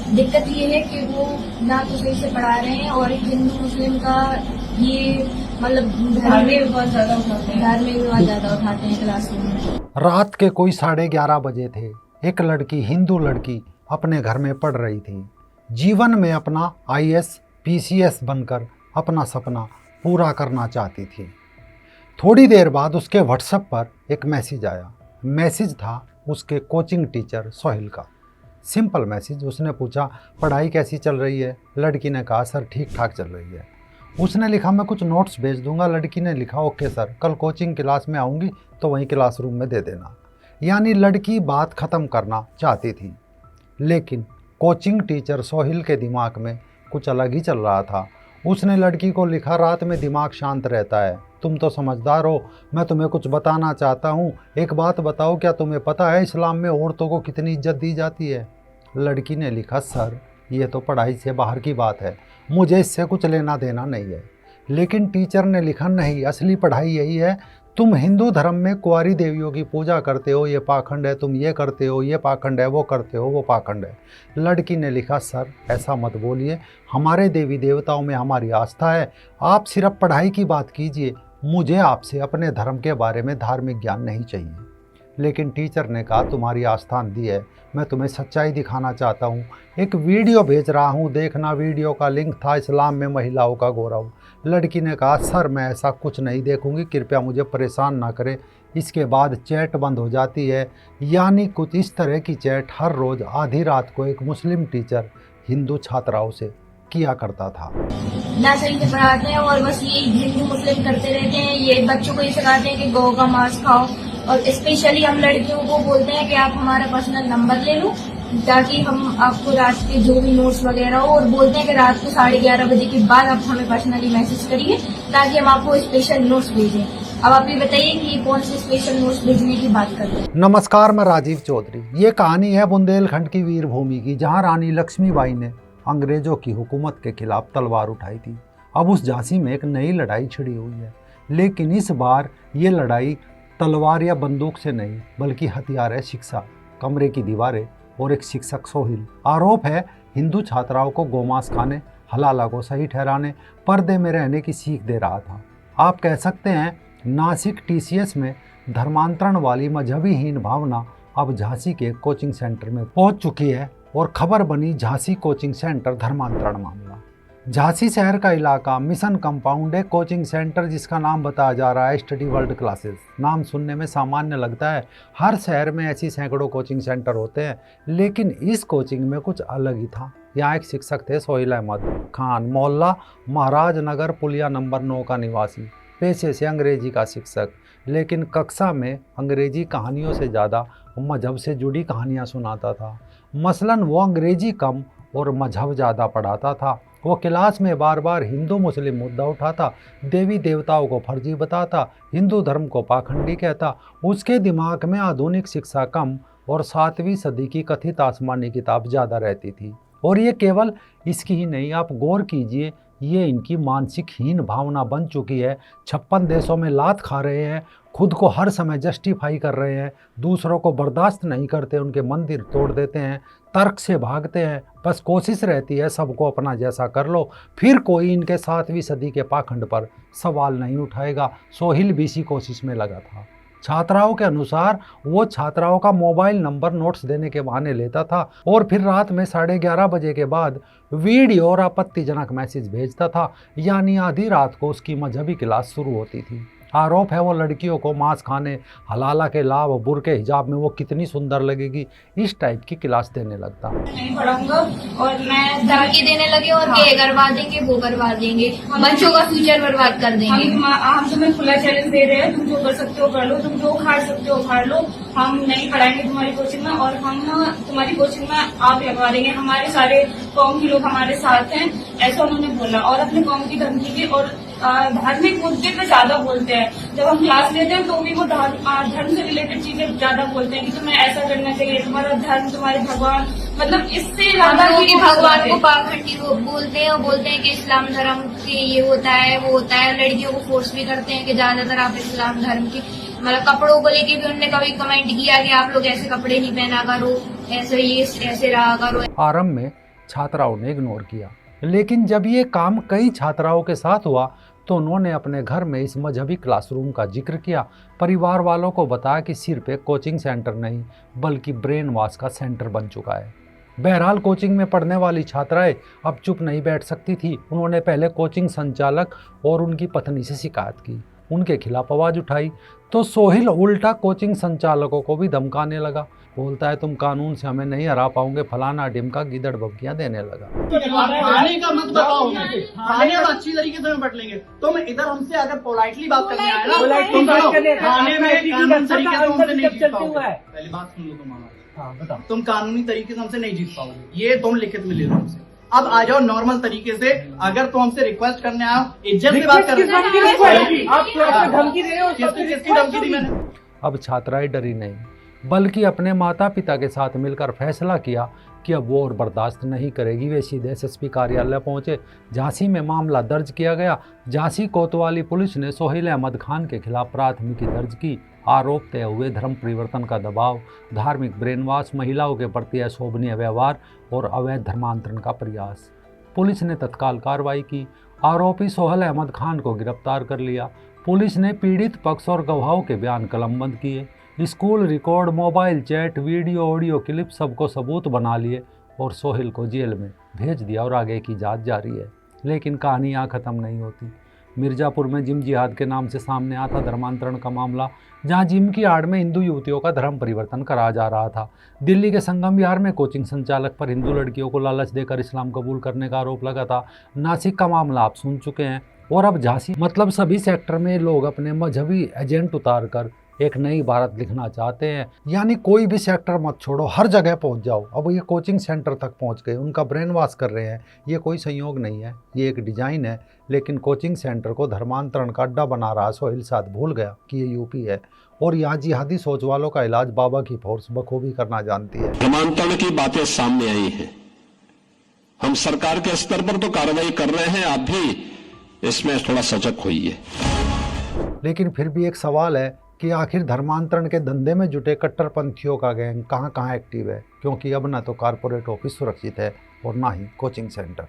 दिक्कत ये है कि वो ना तो सही से पढ़ा रहे हैं और हिंदू मुस्लिम का ये मतलब धार्मिक विवाद ज्यादा उठाते हैं क्लासरूम में। रात के कोई 11:30 बजे थे। एक लड़की, हिंदू लड़की, अपने घर में पढ़ रही थी। जीवन में अपना IAS PCS बनकर अपना सपना पूरा करना चाहती थी। थोड़ी देर बाद उसके WhatsApp पर एक मैसेज आया। मैसेज था उसके कोचिंग टीचर सोहिल का। Simple message. उसने पूछा, पढ़ाई कैसी चल रही है? लड़की ने कहा, सर ठीक ठाक चल रही है। उसने लिखा, मैं कुछ नोट्स भेज दूंगा। लड़की ने लिखा, ओके सर, कल कोचिंग क्लास में आऊँगी तो वहीं क्लासरूम में दे देना। यानी लड़की बात ख़त्म करना चाहती थी, लेकिन कोचिंग टीचर सोहिल के दिमाग में कुछ अलग ही चल रहा था। उसने लड़की को लिखा, रात में दिमाग शांत रहता है, तुम तो समझदार हो, मैं तुम्हें कुछ बताना चाहता हूँ। एक बात बताओ, क्या तुम्हें पता है इस्लाम में औरतों को कितनी इज्जत दी जाती है? लड़की ने लिखा, सर ये तो पढ़ाई से बाहर की बात है, मुझे इससे कुछ लेना देना नहीं है। लेकिन टीचर ने लिखा, नहीं, असली पढ़ाई यही है। तुम हिंदू धर्म में कुंवारी देवियों की पूजा करते हो, ये पाखंड है। तुम ये करते हो, ये पाखंड है। वो करते हो, वो पाखंड है। लड़की ने लिखा, सर ऐसा मत बोलिए, हमारे देवी देवताओं में हमारी आस्था है, आप सिर्फ पढ़ाई की बात कीजिए, मुझे आपसे अपने धर्म के बारे में धार्मिक ज्ञान नहीं चाहिए। लेकिन टीचर ने कहा, तुम्हारी आस्था अंधी है, मैं तुम्हें सच्चाई दिखाना चाहता हूँ, एक वीडियो भेज रहा हूँ, देखना। वीडियो का लिंक था इस्लाम में महिलाओं का गौरव। लड़की ने कहा, सर मैं ऐसा कुछ नहीं देखूंगी, कृपया मुझे परेशान ना करें। इसके बाद चैट बंद हो जाती है। यानी कुछ इस तरह की चैट हर रोज़ आधी रात को एक मुस्लिम टीचर हिंदू छात्राओं से किया करता था। ना सही से पढ़ाते हैं और बस ये हिंदू मुस्लिम करते रहते हैं। ये बच्चों को ये सिखाते हैं कि गौ का मांस खाओ, और स्पेशली हम लड़कियों को बोलते हैं कि आप हमारा पर्सनल नंबर ले लो ताकि हम आपको रात के जो भी नोट्स वगैरह हो, और बोलते हैं कि रात को 11:30 बजे के बाद आप हमें पर्सनली मैसेज करिए ताकि हम आपको स्पेशल नोट्स भेजें। अब आप ये बताइए कि ये कौन से स्पेशल नोट्स भेजने की बात कर रहे हैं? नमस्कार, मैं राजीव चौधरी। ये कहानी है बुंदेलखंड की वीर भूमि की, जहाँ रानी लक्ष्मीबाई ने अंग्रेजों की हुकूमत के खिलाफ तलवार उठाई थी। अब उस झांसी में एक नई लड़ाई छिड़ी हुई है, लेकिन इस बार ये लड़ाई तलवार या बंदूक से नहीं, बल्कि हथियार है शिक्षा, कमरे की दीवारें और एक शिक्षक सोहिल। आरोप है हिंदू छात्राओं को गोमांस खाने, हलाला को सही ठहराने, पर्दे में रहने की सीख दे रहा था। आप कह सकते हैं नासिक TCS में धर्मांतरण वाली मजहबीहीन भावना अब झांसी के कोचिंग सेंटर में पहुंच चुकी है और खबर बनी झांसी कोचिंग सेंटर धर्मांतरण मामला। झांसी शहर का इलाका मिशन कंपाउंड है। कोचिंग सेंटर जिसका नाम बताया जा रहा है स्टडी वर्ल्ड क्लासेस। नाम सुनने में सामान्य लगता है, हर शहर में ऐसी सैकड़ों कोचिंग सेंटर होते हैं, लेकिन इस कोचिंग में कुछ अलग ही था। यहाँ एक शिक्षक थे सोहिल अहमद खान, मोहल्ला महाराज नगर, पुलिया नंबर 9 का निवासी, पेशे से अंग्रेजी का शिक्षक, लेकिन कक्षा में अंग्रेजी कहानियों से ज़्यादा मजहब से जुड़ी कहानियाँ सुनाता था। मसलन वो अंग्रेजी कम और मजहब ज़्यादा पढ़ाता था। वो क्लास में बार बार हिंदू मुस्लिम मुद्दा उठाता, देवी देवताओं को फर्जी बताता, हिंदू धर्म को पाखंडी कहता। उसके दिमाग में आधुनिक शिक्षा कम और 7वीं सदी की कथित आसमानी किताब ज़्यादा रहती थी। और ये केवल इसकी ही नहीं, आप गौर कीजिए, ये इनकी मानसिक हीन भावना बन चुकी है। 56 देशों में लात खा रहे हैं, खुद को हर समय जस्टिफाई कर रहे हैं, दूसरों को बर्दाश्त नहीं करते, उनके मंदिर तोड़ देते हैं, तर्क से भागते हैं। बस कोशिश रहती है सबको अपना जैसा कर लो, फिर कोई इनके 7वीं सदी के पाखंड पर सवाल नहीं उठाएगा। सोहिल भी इसी कोशिश में लगा था। छात्राओं के अनुसार वो छात्राओं का मोबाइल नंबर नोट्स देने के बहाने लेता था और फिर रात में 11:30 बजे के बाद वीडियो और आपत्तिजनक मैसेज भेजता था। यानी आधी रात को उसकी मजहबी क्लास शुरू होती थी। आरोप है वो लड़कियों को मांस खाने, हलाला के लाभ, बुर्के हिजाब में वो कितनी सुंदर लगेगी, इस टाइप की क्लास देने लगता। नहीं पढ़ाऊंगा और मैं धमकी देने लगे और ये करवा देंगे, वो करवा देंगे, बच्चों का फ्यूचर बर्बाद कर देंगे। हम तुम्हें खुला चैलेंज दे रहे हैं, तुम जो कर सकते हो कर लो, तुम जो उखाड़ सकते हो उखाड़ लो, हम नहीं पढ़ाएंगे तुम्हारी कोचिंग में और हम तुम्हारी कोचिंग में आग लगवा देंगे, हमारे सारे कौम के लोग हमारे साथ हैं, ऐसा उन्होंने बोला। और अपने कौम की धमकी की और धार्मिक मुद्दे पे ज्यादा बोलते हैं। जब हम क्लास लेते हैं तो भी वो धर्म से रिलेटेड चीजें ज्यादा बोलते हैं कि तुम्हें ऐसा करना चाहिए, तुम्हारा धर्म, तुम्हारे भगवान, मतलब इससे ज्यादा कि भगवान को पाखंडी बोलते हैं और बोलते हैं कि इस्लाम धर्म के ये होता है वो होता है। लड़कियों को फोर्स भी करते हैं कि ज्यादातर आप इस्लाम धर्म की, मतलब कपड़ों को लेके भी उन्होंने कभी कमेंट किया कि आप लोग ऐसे कपड़े नहीं पहना करो, ऐसे ये ऐसे रहा करो। आरंभ में छात्राओं ने इग्नोर किया। लेकिन जब ये काम कई छात्राओं के साथ हुआ तो उन्होंने अपने घर में इस मजहबी क्लासरूम का जिक्र किया। परिवार वालों को बताया कि सिर्फ एक कोचिंग सेंटर नहीं बल्कि ब्रेन वॉश का सेंटर बन चुका है। बहरहाल कोचिंग में पढ़ने वाली छात्राएं अब चुप नहीं बैठ सकती थी। उन्होंने पहले कोचिंग संचालक और उनकी पत्नी से शिकायत की, उनके खिलाफ आवाज़ उठाई तो सोहिल उल्टा कोचिंग संचालकों को भी धमकाने लगा। बोलता है तुम कानून से हमें नहीं हरा पाओगे, फलाना ढिमका, गिदड़ बबकियां देने लगा। खाने का मत बताओ, खाने में अच्छी तरीके से बट लेंगे। तुम इधर हमसे अगर पोलाइटली बात करने आए ना, तुम खाने में कानूनी तरीके से हमसे नहीं जीत पाओगे। पहली बात सुन लो तुम हमारी, बताओ तुम कानूनी तरीके से हमसे नहीं जीत पाओगे, ये तुम लिखित में ले लो हमसे। अब आ जाओ नॉर्मल तरीके से, अगर तुम हमसे रिक्वेस्ट करने आओ, इज्जत से बात कर। किसकी धमकी दी मैंने? अब छात्राएं डरी नहीं बल्कि अपने माता पिता के साथ मिलकर फैसला किया कि अब वो और बर्दाश्त नहीं करेगी। वे सीधे एसएसपी कार्यालय पहुंचे। झांसी में मामला दर्ज किया गया। झांसी कोतवाली पुलिस ने सोहेल अहमद खान के खिलाफ प्राथमिकी दर्ज की। आरोप तय हुए धर्म परिवर्तन का दबाव, धार्मिक ब्रेनवॉश, महिलाओं के प्रति अशोभनीय व्यवहार और अवैध धर्मांतरण का प्रयास। पुलिस ने तत्काल कार्रवाई की। आरोपी सोहेल अहमद खान को गिरफ्तार कर लिया। पुलिस ने पीड़ित पक्ष और गवाहों के बयान कलमबंद किए। School record, mobile chat, video, audio clip सबको सबूत बना लिए और सोहेल को जेल में भेज दिया और आगे की जांच जारी है। लेकिन कहानी यहाँ ख़त्म नहीं होती। मिर्ज़ापुर में जिम जिहाद के नाम से सामने आता धर्मांतरण का मामला, जहाँ जिम की आड़ में हिंदू युवतियों का धर्म परिवर्तन कराया जा रहा था। दिल्ली के संगम विहार में कोचिंग संचालक पर हिंदू लड़कियों को लालच देकर इस्लाम कबूल करने का आरोप लगा था। नासिक का मामला आप सुन चुके हैं। और अब झांसी, मतलब सभी सेक्टर में लोग अपने मजहबी एजेंट उतार कर एक नई भारत लिखना चाहते हैं। यानी कोई भी सेक्टर मत छोड़ो, हर जगह पहुंच जाओ। अब ये कोचिंग सेंटर तक पहुंच गए, उनका ब्रेन वॉश कर रहे हैं। ये कोई संयोग नहीं है, ये एक डिजाइन है। लेकिन कोचिंग सेंटर को धर्मांतरण का अड्डा बना रहा सोहेल साथ भूल गया कि ये यूपी है और यहाँ जिहादी सोच वालों का इलाज बाबा की फोर्स बखूबी करना जानती है। धर्मांतरण की बातें सामने आई हैं, हम सरकार के स्तर पर तो कार्रवाई कर रहे हैं, आप भी इसमें थोड़ा सजग होइए। लेकिन फिर भी एक सवाल है कि आखिर धर्मांतरण के धंधे में जुटे कट्टरपंथियों का गैंग कहाँ कहाँ एक्टिव है, क्योंकि अब ना तो कारपोरेट ऑफिस सुरक्षित है और ना ही कोचिंग सेंटर।